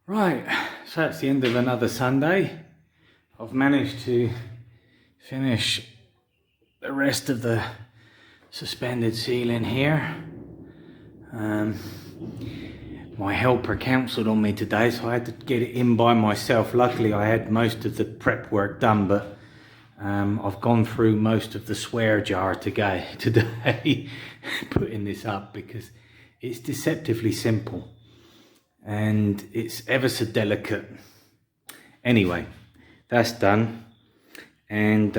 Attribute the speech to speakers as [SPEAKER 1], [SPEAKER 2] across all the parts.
[SPEAKER 1] Right, so that's the end of another Sunday. I've managed to finish the rest of the suspended ceiling here. My helper cancelled on me today, so I had to get it in by myself. Luckily I had most of the prep work done, but I've gone through most of the swear jar today putting this up, because it's deceptively simple and it's ever so delicate. Anyway, that's done, and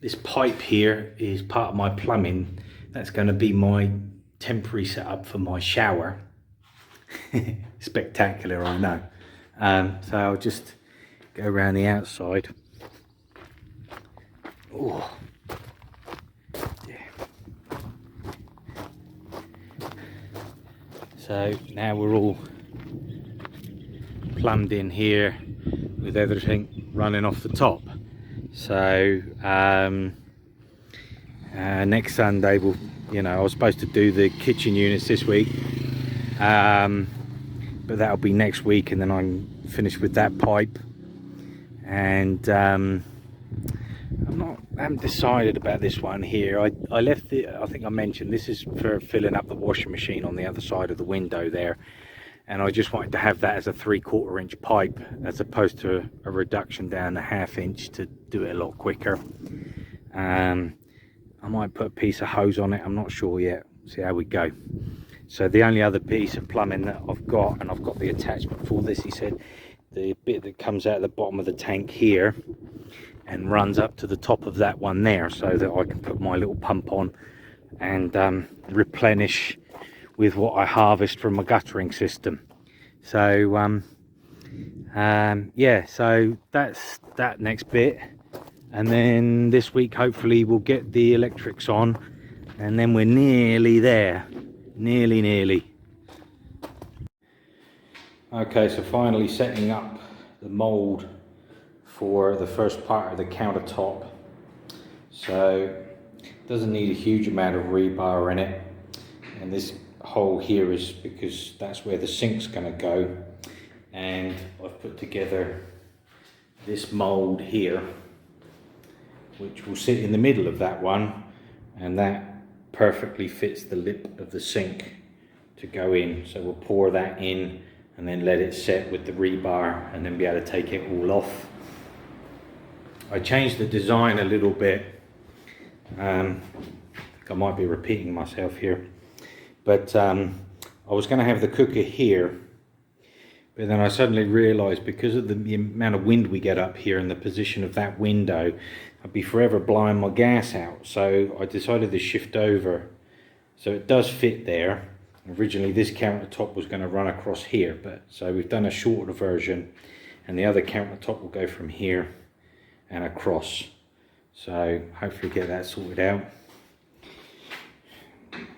[SPEAKER 1] this pipe here is part of my plumbing. That's going to be my temporary setup for my shower. Spectacular, I know. So I'll just go around the outside. Oh, yeah. So now we're all plumbed in here with everything running off the top. So next Sunday we'll, I was supposed to do the kitchen units this week, but that'll be next week, and then I'm finished with that pipe. And I haven't decided about this one here. I left it, I think I mentioned, this is for filling up the washing machine on the other side of the window there, and I just wanted to have that as a 3/4 inch pipe as opposed to a reduction down a 1/2 inch to do it a lot quicker. I might put a piece of hose on it, I'm not sure yet, see how we go. So the only other piece of plumbing that I've got, and I've got the attachment for this, he said, the bit that comes out of the bottom of the tank here and runs up to the top of that one there, so that I can put my little pump on and replenish with what I harvest from my guttering system. So yeah, so that's that next bit, and then this week hopefully we'll get the electrics on, and then we're nearly there, nearly. Okay, so finally setting up the mold for the first part of the countertop. So it doesn't need a huge amount of rebar in it, and this hole here is because that's where the sink's going to go, and I've put together this mold here which will sit in the middle of that one, and that perfectly fits the lip of the sink to go in. So we'll pour that in and then let it set with the rebar, and then be able to take it all off. I changed the design a little bit. I think I might be repeating myself here, but I was going to have the cooker here, but then I suddenly realized, because of the amount of wind we get up here and the position of that window, I'd be forever blowing my gas out. So I decided to shift over, so it does fit there. Originally this countertop was going to run across here, but so we've done a shorter version, and the other countertop will go from here and across. So hopefully get that sorted out.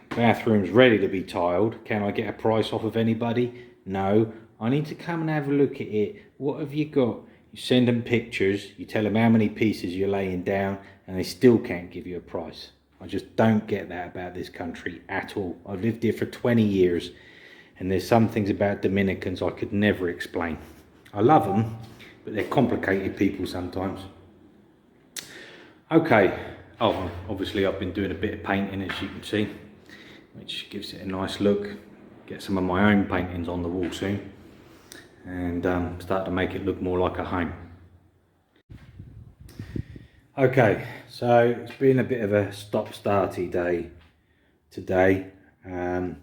[SPEAKER 1] Bathroom's ready to be tiled. Can I get a price off of anybody? No. I need to come and have a look at it. What have you got? You send them pictures, you tell them how many pieces you're laying down, and they still can't give you a price. I just don't get that about this country at all. I've lived here for 20 years, and there's some things about Dominicans I could never explain. I love them, but they're complicated people sometimes. Okay, oh, obviously I've been doing a bit of painting, as you can see, which gives it a nice look. Get some of my own paintings on the wall soon, and start to make it look more like a home. Okay, so it's been a bit of a stop-starty day today. I've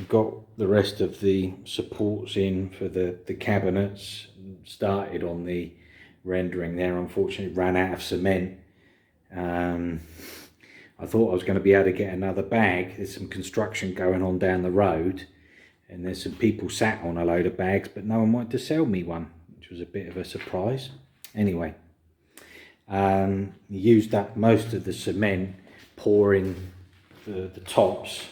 [SPEAKER 1] got the rest of the supports in for the cabinets, started on the rendering there. Unfortunately ran out of cement. I thought I was going to be able to get another bag. There's some construction going on down the road, and there's some people sat on a load of bags, but no one wanted to sell me one, which was a bit of a surprise. Anyway, used up most of the cement pouring the tops.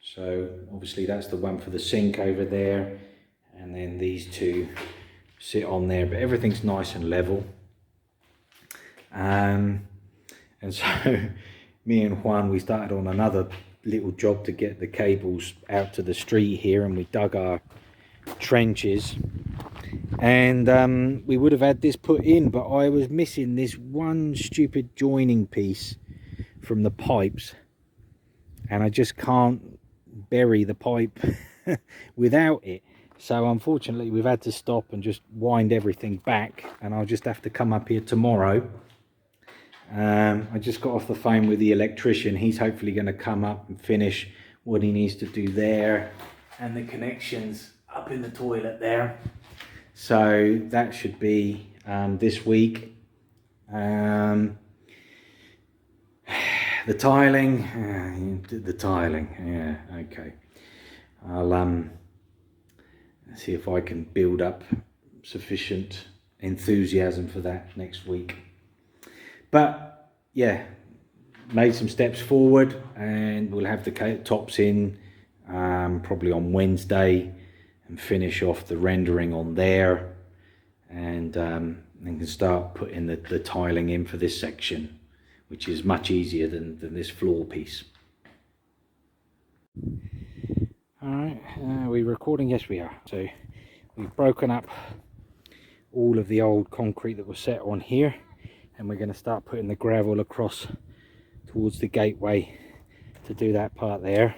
[SPEAKER 1] So obviously that's the one for the sink over there, and then these two sit on there, but everything's nice and level. And so me and Juan, we started on another little job to get the cables out to the street here, and we dug our trenches, and we would have had this put in, but I was missing this one stupid joining piece from the pipes, and I just can't bury the pipe without it. So unfortunately we've had to stop and just wind everything back, and I'll just have to come up here tomorrow. I just got off the phone with the electrician. He's hopefully going to come up and finish what he needs to do there, and the connections up in the toilet there. So that should be this week. The tiling, yeah, okay. I'll see if I can build up sufficient enthusiasm for that next week. But yeah, made some steps forward, and we'll have the tops in probably on Wednesday, and finish off the rendering on there, and then can start putting the tiling in for this section, which is much easier than this floor piece. Alright, are we recording? Yes we are. So we've broken up all of the old concrete that was set on here, and we're going to start putting the gravel across towards the gateway to do that part there.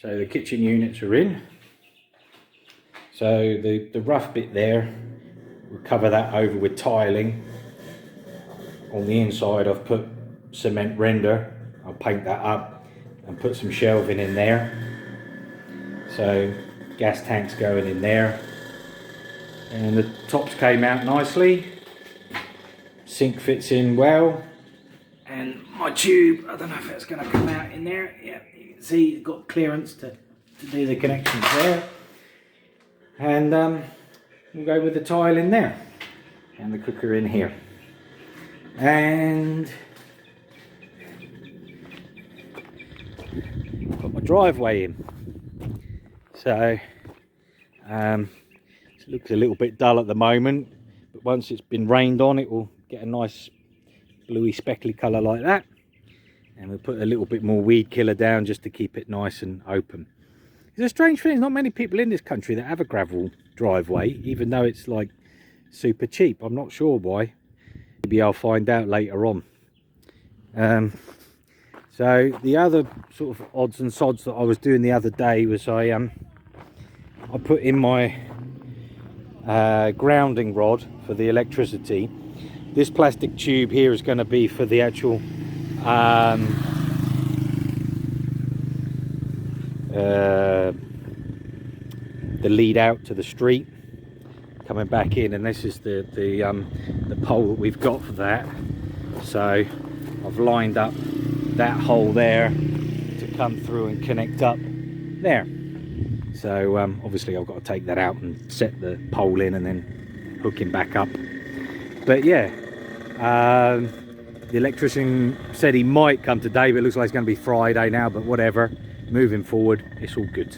[SPEAKER 1] So the kitchen units are in. So the rough bit there, we'll cover that over with tiling. On the inside I've put cement render. I'll paint that up and put some shelving in there. So gas tanks going in there. And the tops came out nicely. Sink fits in well. And my tube, I don't know if it's going to come out in there. Yeah, you can see it's got clearance to do the connections there. And we'll go with the tile in there. And the cooker in here. And got my driveway in. So it looks a little bit dull at the moment, but once it's been rained on, it will get a nice bluey speckly colour like that. And we'll put a little bit more weed killer down just to keep it nice and open. It's a strange thing, there's not many people in this country that have a gravel driveway, even though it's like super cheap. I'm not sure why. Maybe I'll find out later on. So the other sort of odds and sods that I was doing the other day was I put in my grounding rod for the electricity. This plastic tube here is going to be for the actual the lead out to the street coming back in, and this is the pole that we've got for that. So I've lined up that hole there to come through and connect up there. So obviously I've got to take that out and set the pole in and then hook him back up. But yeah, the electrician said he might come today, but it looks like it's going to be Friday now, but whatever, moving forward, it's all good.